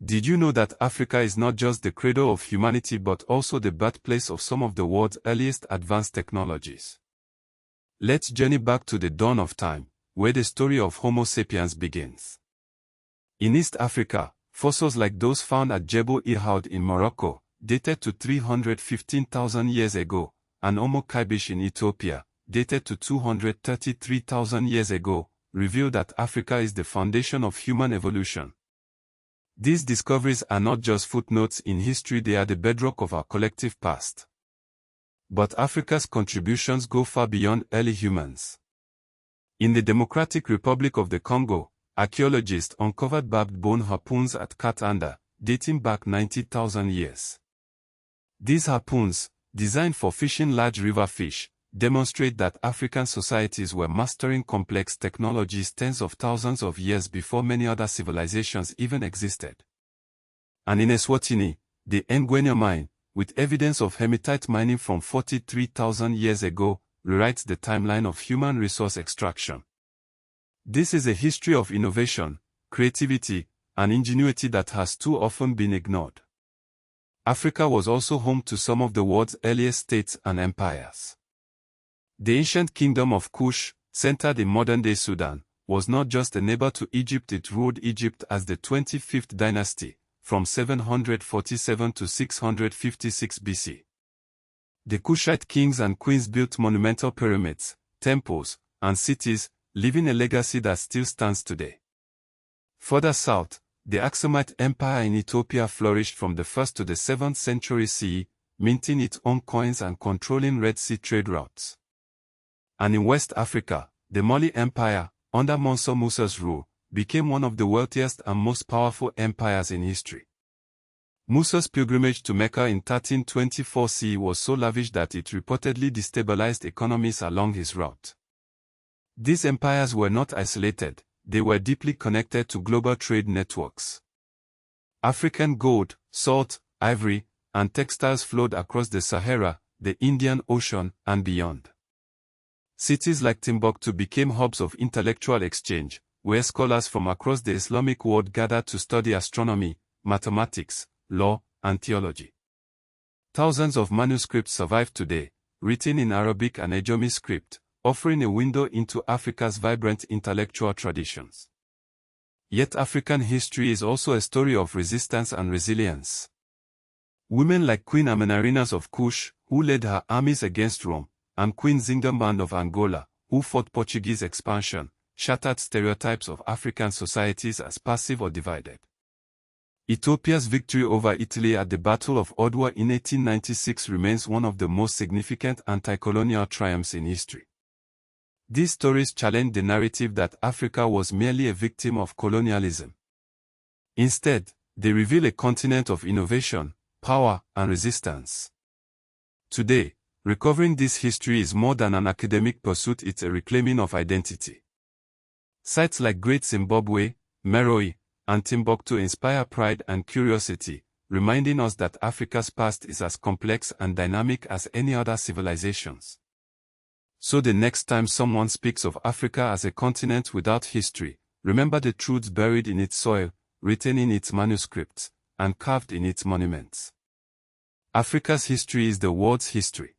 Did you know that Africa is not just the cradle of humanity but also the birthplace of some of the world's earliest advanced technologies? Let's journey back to the dawn of time, where the story of Homo sapiens begins. In East Africa, fossils like those found at Jebel Irhoud in Morocco, dated to 315,000 years ago, and Homo Kaibish in Ethiopia, dated to 233,000 years ago, reveal that Africa is the foundation of human evolution. These discoveries are not just footnotes in history, they are the bedrock of our collective past. But Africa's contributions go far beyond early humans. In the Democratic Republic of the Congo, archaeologists uncovered barbed bone harpoons at Katanga, dating back 90,000 years. These harpoons, designed for fishing large river fish, demonstrate that African societies were mastering complex technologies tens of thousands of years before many other civilizations even existed. And in Eswatini, the Ngwenya mine, with evidence of hematite mining from 43,000 years ago, rewrites the timeline of human resource extraction. This is a history of innovation, creativity, and ingenuity that has too often been ignored. Africa was also home to some of the world's earliest states and empires. The ancient kingdom of Kush, centered in modern-day Sudan, was not just a neighbor to Egypt, it ruled Egypt as the 25th dynasty, from 747 to 656 BC. The Kushite kings and queens built monumental pyramids, temples, and cities, leaving a legacy that still stands today. Further south, the Aksumite Empire in Ethiopia flourished from the 1st to the 7th century CE, minting its own coins and controlling Red Sea trade routes. And in West Africa, the Mali Empire, under Mansour Musa's rule, became one of the wealthiest and most powerful empires in history. Musa's pilgrimage to Mecca in 1324 CE was so lavish that it reportedly destabilized economies along his route. These empires were not isolated, they were deeply connected to global trade networks. African gold, salt, ivory, and textiles flowed across the Sahara, the Indian Ocean, and beyond. Cities like Timbuktu became hubs of intellectual exchange, where scholars from across the Islamic world gathered to study astronomy, mathematics, law, and theology. Thousands of manuscripts survive today, written in Arabic and Ajami script, offering a window into Africa's vibrant intellectual traditions. Yet African history is also a story of resistance and resilience. Women like Queen Amenarinas of Kush, who led her armies against Rome, and Queen Zingamband of Angola, who fought Portuguese expansion, shattered stereotypes of African societies as passive or divided. Ethiopia's victory over Italy at the Battle of Odwa in 1896 remains one of the most significant anti-colonial triumphs in history. These stories challenge the narrative that Africa was merely a victim of colonialism. Instead, they reveal a continent of innovation, power, and resistance. Today, recovering this history is more than an academic pursuit, it's a reclaiming of identity. Sites like Great Zimbabwe, Meroe, and Timbuktu inspire pride and curiosity, reminding us that Africa's past is as complex and dynamic as any other civilizations. So the next time someone speaks of Africa as a continent without history, remember the truths buried in its soil, written in its manuscripts, and carved in its monuments. Africa's history is the world's history.